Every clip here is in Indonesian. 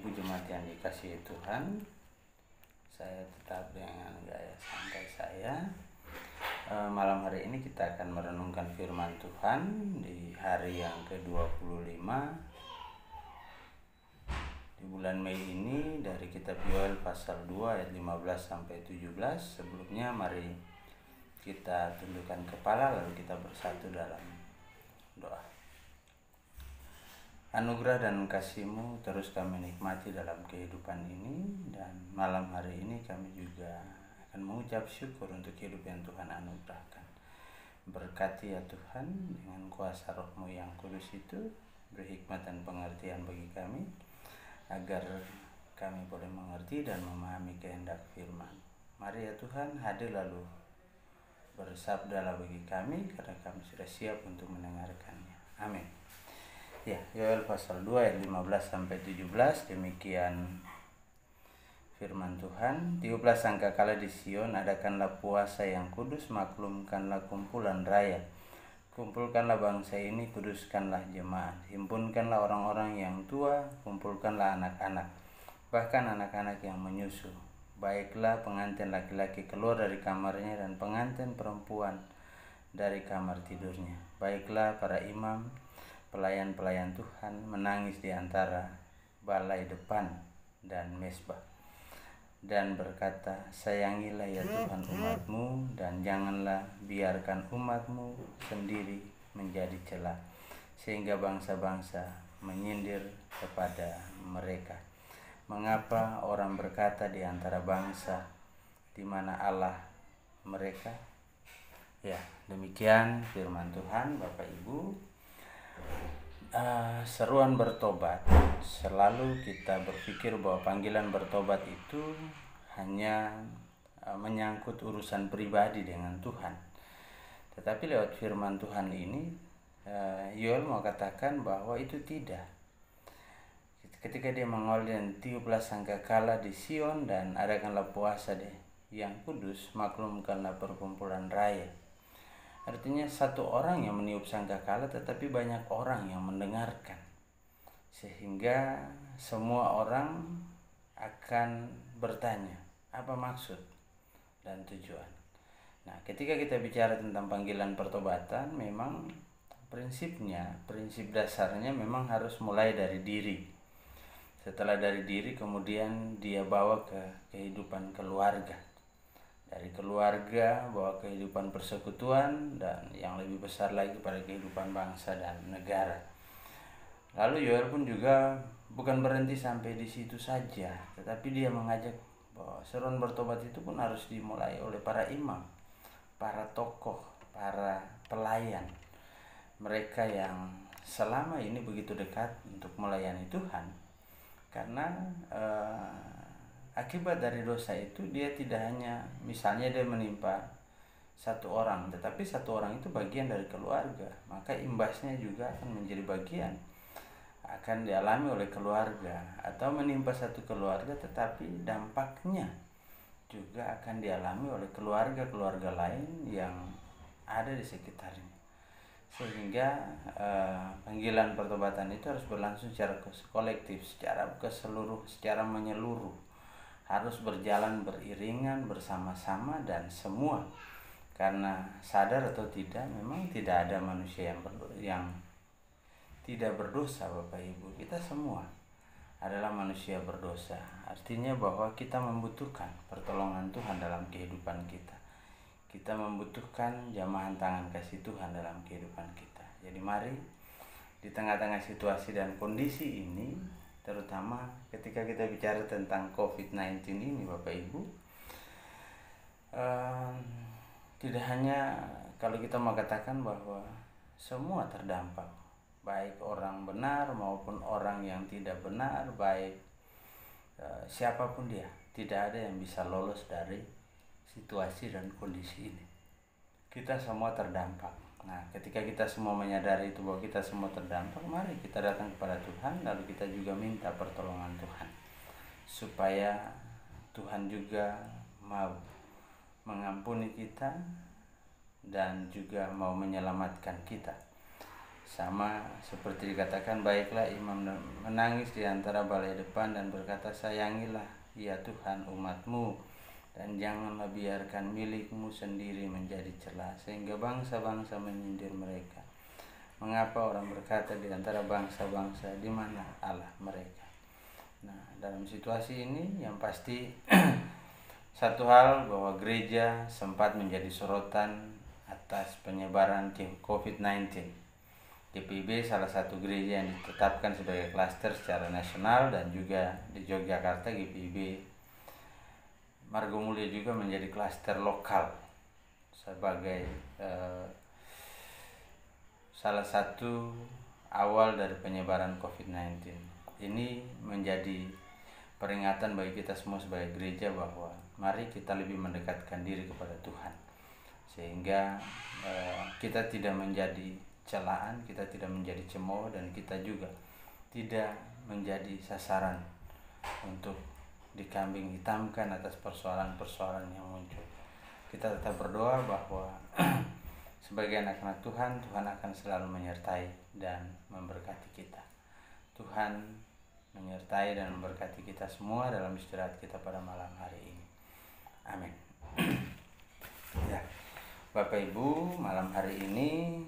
Ibu jemaat yang dikasihi Tuhan, saya tetap dengan gaya santai saya. Malam hari ini kita akan merenungkan firman Tuhan di hari yang ke-25 di bulan Mei ini dari kitab Yoel pasal 2 ayat 15 sampai 17. Sebelumnya mari kita tundukkan kepala lalu kita bersatu dalam doa. Anugerah dan kasih-Mu terus kami nikmati dalam kehidupan ini, dan malam hari ini kami juga akan mengucap syukur untuk hidup yang Tuhan anugerahkan. Berkati ya Tuhan dengan kuasa Roh-Mu yang kudus itu, beri hikmat dan pengertian bagi kami, agar kami boleh mengerti dan memahami kehendak firman. Mari ya Tuhan, hadir lalu bersabdalah bagi kami, karena kami sudah siap untuk mendengarkannya. Amin. Ya, Yoel pasal 2 ayat 15 sampai 17, demikian firman Tuhan. Tiuplah sangkakala di Sion, adakanlah puasa yang kudus, maklumkanlah kumpulan raya. Kumpulkanlah bangsa ini, kuduskanlah jemaat. Himpunkanlah orang-orang yang tua, kumpulkanlah anak-anak, bahkan anak-anak yang menyusu. Baiklah pengantin laki-laki keluar dari kamarnya, dan pengantin perempuan dari kamar tidurnya. Baiklah para imam, pelayan-pelayan Tuhan menangis di antara balai depan dan mezbah, dan berkata, sayangilah ya Tuhan umat-Mu, dan janganlah biarkan umat-Mu sendiri menjadi celah, sehingga bangsa-bangsa menyindir kepada mereka. Mengapa orang berkata di antara bangsa, di mana Allah mereka? Ya, demikian firman Tuhan. Bapak Ibu, seruan bertobat, selalu kita berpikir bahwa panggilan bertobat itu hanya menyangkut urusan pribadi dengan Tuhan. Tetapi lewat firman Tuhan ini, Yoel mau katakan bahwa itu tidak. Ketika dia mengawali, dan tiuplah sangkakala di Sion, dan adakanlah puasa yang kudus, maklumkanlah perkumpulan raya. Artinya satu orang yang meniup sangkakala, tetapi banyak orang yang mendengarkan, sehingga semua orang akan bertanya apa maksud dan tujuan. Nah, ketika kita bicara tentang panggilan pertobatan, memang prinsip dasarnya memang harus mulai dari diri. Setelah dari diri, kemudian dia bawa ke kehidupan keluarga. Dari keluarga bawa kehidupan persekutuan, dan yang lebih besar lagi pada kehidupan bangsa dan negara. Lalu Yoel pun juga bukan berhenti sampai di situ saja, tetapi dia mengajak bahwa seruan bertobat itu pun harus dimulai oleh para imam, para tokoh, para pelayan, mereka yang selama ini begitu dekat untuk melayani Tuhan. Karena akibat dari dosa itu, dia tidak hanya misalnya dia menimpa satu orang, tetapi satu orang itu bagian dari keluarga, maka imbasnya juga akan menjadi bagian, akan dialami oleh keluarga, atau menimpa satu keluarga tetapi dampaknya juga akan dialami oleh keluarga-keluarga lain yang ada di sekitarnya. Sehingga panggilan pertobatan itu harus berlangsung secara kolektif, secara menyeluruh, harus berjalan beriringan bersama-sama dan semua. Karena sadar atau tidak, memang tidak ada manusia yang tidak berdosa, Bapak Ibu. Kita semua adalah manusia berdosa. Artinya bahwa kita membutuhkan pertolongan Tuhan dalam kehidupan kita. Kita membutuhkan jamahan tangan kasih Tuhan dalam kehidupan kita. Jadi mari, di tengah-tengah situasi dan kondisi ini, terutama ketika kita bicara tentang COVID-19 ini, Bapak Ibu, tidak hanya kalau kita mau katakan bahwa semua terdampak, baik orang benar maupun orang yang tidak benar, baik siapapun dia, tidak ada yang bisa lolos dari situasi dan kondisi ini. Kita semua terdampak. Nah, ketika kita semua menyadari itu bahwa kita semua terdampak, mari kita datang kepada Tuhan, lalu kita juga minta pertolongan Tuhan, supaya Tuhan juga mau mengampuni kita dan juga mau menyelamatkan kita. Sama seperti dikatakan, baiklah imam menangis di antara balai depan dan berkata, sayangilah ya Tuhan umatmu, dan janganlah biarkan milikmu sendiri menjadi celah, sehingga bangsa-bangsa menyindir mereka. Mengapa orang berkata di antara bangsa-bangsa, di mana Allah mereka? Nah, dalam situasi ini yang pasti satu hal, bahwa gereja sempat menjadi sorotan atas penyebaran COVID-19. GPIB salah satu gereja yang ditetapkan sebagai klaster secara nasional, dan juga di Yogyakarta GPIB Margomulyo juga menjadi klaster lokal sebagai salah satu awal dari penyebaran COVID-19. Ini menjadi peringatan bagi kita semua sebagai gereja bahwa mari kita lebih mendekatkan diri kepada Tuhan, sehingga kita tidak menjadi celaan, kita tidak menjadi cemooh, dan kita juga tidak menjadi sasaran untuk dikambing hitamkan atas persoalan-persoalan yang muncul. Kita tetap berdoa bahwa sebagai anak-anak Tuhan, Tuhan akan selalu menyertai dan memberkati kita. Tuhan menyertai dan memberkati kita semua dalam istirahat kita pada malam hari ini. Amin. Ya, Bapak Ibu, malam hari ini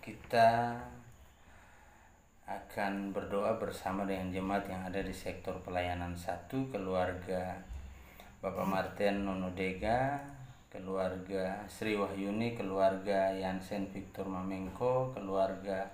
kita akan berdoa bersama dengan jemaat yang ada di sektor pelayanan 1, keluarga Bapak Martin Nonodega, keluarga Sri Wahyuni, keluarga Yansen Victor Mamengko, keluarga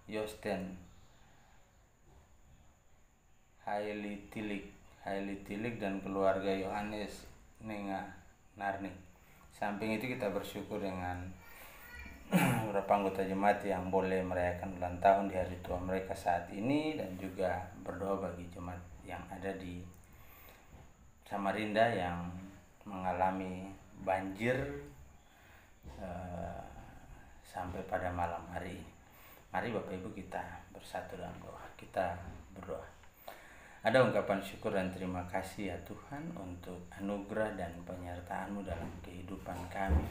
Yosten Haili Tilik dan keluarga Yohanes Nenga Narni. Samping itu kita bersyukur dengan beberapa anggota jemaat yang boleh merayakan ulang tahun di hari tua mereka saat ini, dan juga berdoa bagi jemaat yang ada di Samarinda yang mengalami banjir sampai pada malam hari ini. Mari Bapak Ibu kita bersatu dalam doa. Kita berdoa. Ada ungkapan syukur dan terima kasih ya Tuhan untuk anugerah dan penyertaan-Mu dalam kehidupan kami,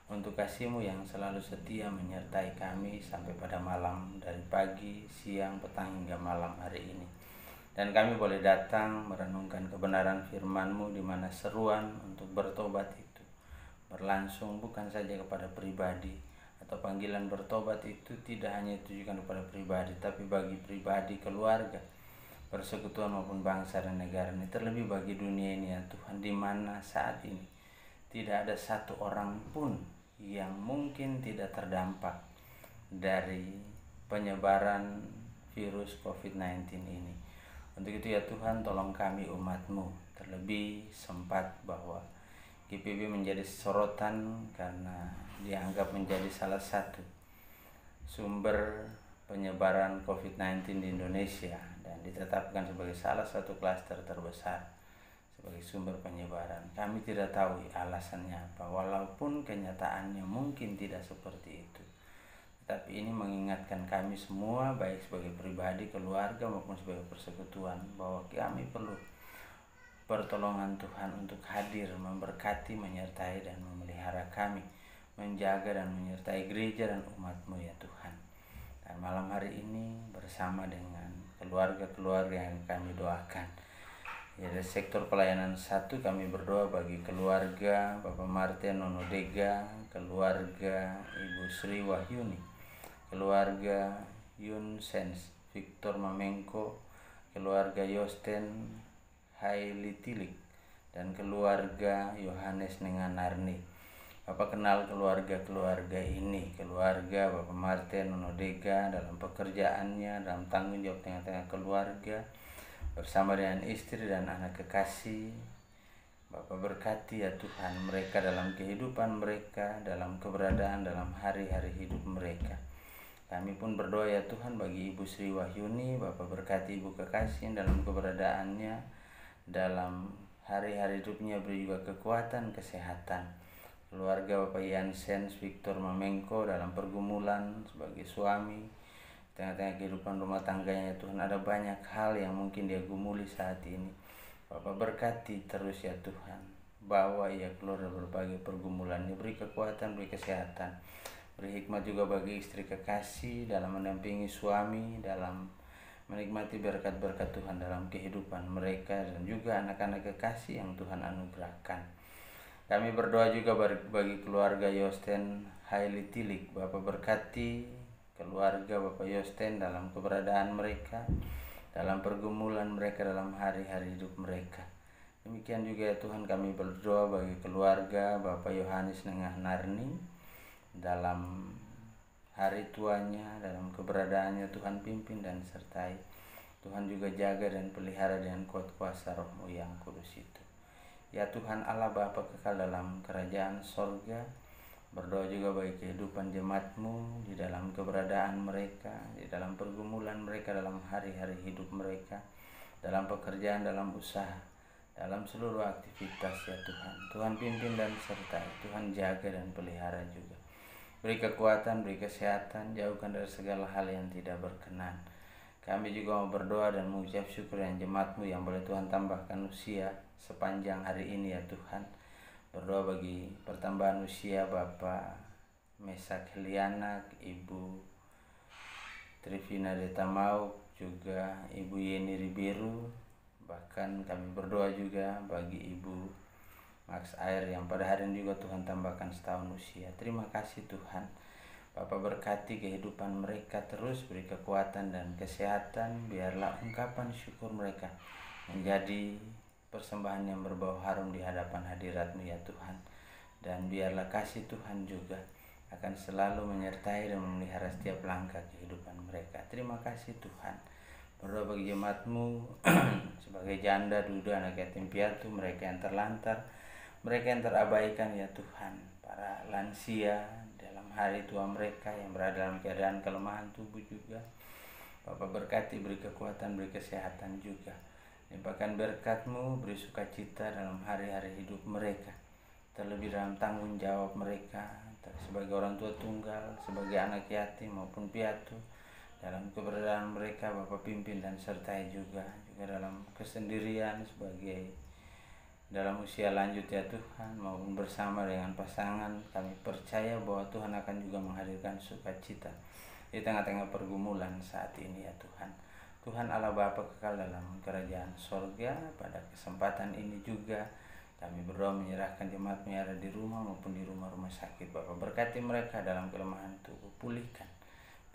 untuk kasih-Mu yang selalu setia menyertai kami sampai pada malam, dari pagi, siang, petang hingga malam hari ini. Dan kami boleh datang merenungkan kebenaran firman-Mu, di mana seruan untuk bertobat itu berlangsung bukan saja kepada pribadi, atau panggilan bertobat itu tidak hanya ditujukan kepada pribadi, tapi bagi pribadi, keluarga, persekutuan maupun bangsa dan negara ini, terlebih bagi dunia ini ya Tuhan, di mana saat ini tidak ada satu orang pun yang mungkin tidak terdampak dari penyebaran virus COVID-19 ini. Untuk itu ya Tuhan, tolong kami umat-Mu, terlebih sempat bahwa GPIB menjadi sorotan karena dianggap menjadi salah satu sumber penyebaran COVID-19 di Indonesia, dan ditetapkan sebagai salah satu klaster terbesar sebagai sumber penyebaran. Kami tidak tahu alasannya apa, walaupun kenyataannya mungkin tidak seperti itu. Tapi ini mengingatkan kami semua, baik sebagai pribadi, keluarga, maupun sebagai persekutuan, bahwa kami perlu pertolongan Tuhan untuk hadir, memberkati, menyertai, dan memelihara kami, menjaga dan menyertai gereja dan umat-Mu ya Tuhan. Dan malam hari ini bersama dengan keluarga-keluarga yang kami doakan, ya, dari sektor pelayanan 1 kami berdoa bagi keluarga Bapak Martin Nonodega, keluarga Ibu Sri Wahyuni, keluarga Yunsens Victor Mamengko, keluarga Yosten Haili Tilik, dan keluarga Yohanes Nenganarni. Bapak kenal keluarga-keluarga ini, keluarga Bapak Martin Nonodega dalam pekerjaannya, dalam tanggung jawab tengah-tengah keluarga, bersama dengan istri dan anak kekasih. Bapak berkati ya Tuhan mereka dalam kehidupan mereka, dalam keberadaan, dalam hari-hari hidup mereka. Kami pun berdoa ya Tuhan bagi Ibu Sri Wahyuni, Bapak berkati Ibu kekasih dalam keberadaannya, dalam hari-hari hidupnya, beri juga kekuatan, kesehatan. Keluarga Bapak Yansen Victor Mamengko dalam pergumulan sebagai suami, tengah-tengah kehidupan rumah tangganya Tuhan, ada banyak hal yang mungkin dia gumuli saat ini. Bapak berkati terus ya Tuhan, bawa ia keluar dari berbagai pergumulan, beri kekuatan, beri kesehatan, Beri hikmat juga bagi istri kekasih dalam mendampingi suami, dalam menikmati berkat-berkat Tuhan dalam kehidupan mereka dan juga anak-anak kekasih yang Tuhan anugerahkan. Kami berdoa juga bagi keluarga Yosten Haili Tilik. Bapa berkati keluarga Bapak Yosten dalam keberadaan mereka, dalam pergumulan mereka dalam hari-hari hidup mereka. Demikian juga ya Tuhan, kami berdoa bagi keluarga Bapak Yohanes Nengah Narni dalam hari tuanya, dalam keberadaannya Tuhan pimpin dan sertai. Tuhan juga jaga dan pelihara dengan kuat kuasa Roh-Mu yang kudus itu. Ya Tuhan Allah Bapa kekal dalam kerajaan sorga, berdoa juga bagi kehidupan jemaat-Mu di dalam keberadaan mereka, di dalam pergumulan mereka dalam hari-hari hidup mereka, dalam pekerjaan, dalam usaha, dalam seluruh aktivitas ya Tuhan. Tuhan pimpin dan sertai, Tuhan jaga dan pelihara juga. Beri kekuatan, beri kesehatan, jauhkan dari segala hal yang tidak berkenan. Kami juga mau berdoa dan mengucap syukur yang jemaat-Mu yang boleh Tuhan tambahkan usia sepanjang hari ini ya Tuhan. Berdoa bagi pertambahan usia Bapak Mesak Heliana, Ibu Trivina Detamau, juga Ibu Yeni Ribiru. Bahkan kami berdoa juga bagi Ibu Max Air yang pada hari ini juga Tuhan tambahkan setahun usia. Terima kasih Tuhan. Bapak berkati kehidupan mereka terus, beri kekuatan dan kesehatan. Biarlah ungkapan syukur mereka menjadi persembahan yang berbau harum di hadapan hadirat-Mu ya Tuhan. Dan biarlah kasih Tuhan juga akan selalu menyertai dan memelihara setiap langkah kehidupan mereka. Terima kasih Tuhan. Berdoa bagi jemaat-Mu sebagai janda, duda, anak yatim piatu, mereka yang terlantar, mereka yang terabaikan ya Tuhan, para lansia dalam hari tua mereka yang berada dalam keadaan kelemahan tubuh juga. Bapak berkati, beri kekuatan, beri kesehatan juga. Limpahkan berkat-Mu, beri sukacita dalam hari-hari hidup mereka, terlebih dalam tanggung jawab mereka sebagai orang tua tunggal, sebagai anak yatim maupun piatu. Dalam keberadaan mereka Bapak pimpin dan sertai juga dalam kesendirian sebagai dalam usia lanjut ya Tuhan, maupun bersama dengan pasangan. Kami percaya bahwa Tuhan akan juga menghadirkan sukacita di tengah-tengah pergumulan saat ini ya Tuhan. Tuhan Allah Bapa kekal dalam kerajaan sorga. Pada kesempatan ini juga kami berdoa menyerahkan jemaat-Mu yang ada di rumah maupun di rumah-rumah sakit. Bapak berkati mereka dalam kelemahan tubuh, pulihkan,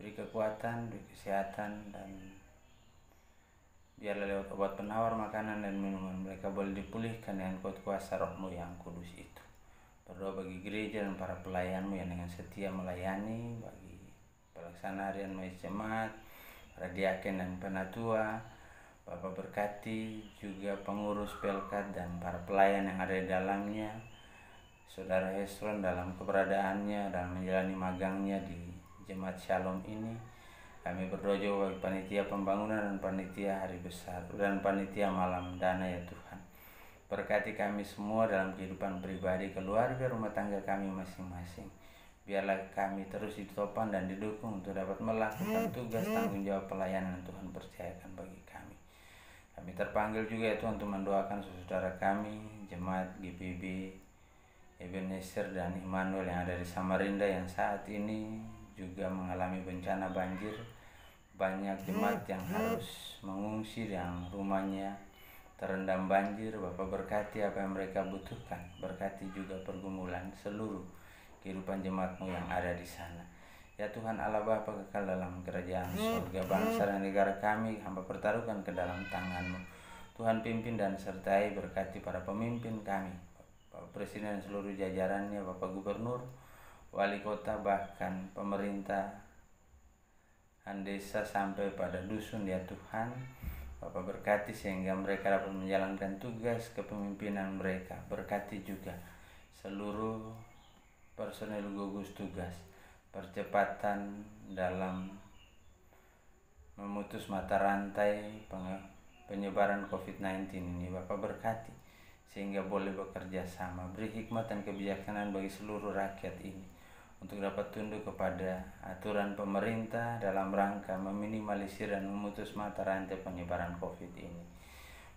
beri kekuatan, beri kesehatan, dan biarlah lewat obat penawar makanan dan minuman mereka boleh dipulihkan dengan kuat kuasa Roh-Mu yang kudus itu. Berdoa bagi gereja dan para pelayan-Mu yang dengan setia melayani, bagi pelaksana harian majelis jemaat, para diaken dan penatua. Bapak berkati juga pengurus Pelkat dan para pelayan yang ada di dalamnya. Saudara Hesron dalam keberadaannya dalam menjalani magangnya di Jemaat Shalom ini. Kami berdoa juga bagi panitia pembangunan dan panitia hari besar dan panitia malam dana ya Tuhan. Berkati kami semua dalam kehidupan pribadi, keluarga, rumah tangga kami masing-masing. Biarlah kami terus ditopang dan didukung untuk dapat melakukan tugas tanggung jawab pelayanan yang Tuhan percayakan bagi kami. Kami terpanggil juga ya Tuhan untuk mendoakan saudara kami, jemaat GPB Ebenezer dan Immanuel yang ada di Samarinda yang saat ini juga mengalami bencana banjir. Banyak jemaat yang harus mengungsi yang rumahnya terendam banjir. Bapak berkati apa yang mereka butuhkan, berkati juga pergumulan seluruh kehidupan jemaat-Mu yang ada di sana. Ya Tuhan Allah Bapa kekal dalam kerajaan surga, bangsa dan negara kami hamba pertaruhkan ke dalam tangan-Mu. Tuhan pimpin dan sertai, berkati para pemimpin kami, Bapak Presiden dan seluruh jajarannya, Bapak Gubernur, Wali Kota, bahkan pemerintah desa sampai pada dusun ya Tuhan. Bapak berkati sehingga mereka dapat menjalankan tugas kepemimpinan mereka. Berkati juga seluruh personel gugus tugas, percepatan dalam memutus mata rantai penyebaran COVID-19 ini. Bapak berkati sehingga boleh bekerja sama, beri hikmat dan kebijaksanaan bagi seluruh rakyat ini untuk dapat tunduk kepada aturan pemerintah dalam rangka meminimalisir dan memutus mata rantai penyebaran COVID ini.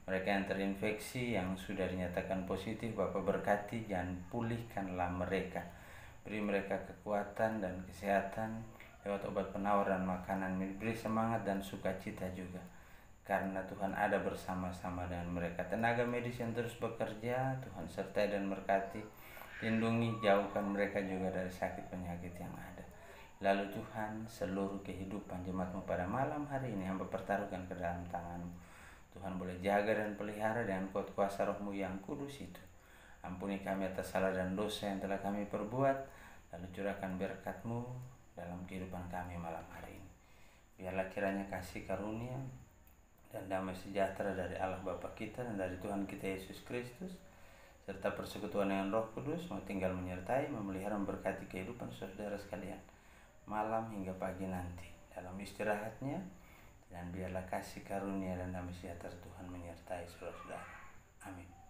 Mereka yang terinfeksi, yang sudah dinyatakan positif, Bapak berkati dan pulihkanlah mereka. Beri mereka kekuatan dan kesehatan lewat obat penawar dan makanan. Beri semangat dan sukacita juga, karena Tuhan ada bersama-sama dengan mereka. Tenaga medis yang terus bekerja, Tuhan sertai dan berkati. Lindungi, jauhkan mereka juga dari sakit penyakit yang ada. Lalu Tuhan, seluruh kehidupan jemaat-Mu pada malam hari ini hamba pertaruhkan ke dalam tangan-Mu. Tuhan boleh jaga dan pelihara dengan kuat kuasa Roh-Mu yang kudus itu. Ampuni kami atas salah dan dosa yang telah kami perbuat, lalu curahkan berkat-Mu dalam kehidupan kami malam hari ini. Biarlah kiranya kasih karunia dan damai sejahtera dari Allah Bapa kita dan dari Tuhan kita Yesus Kristus, serta persekutuan dengan Roh Kudus mau tinggal menyertai, memelihara, memberkati kehidupan saudara sekalian malam hingga pagi nanti dalam istirahatnya. Dan biarlah kasih karunia dan damai sejahtera Tuhan menyertai saudara-saudara. Amin.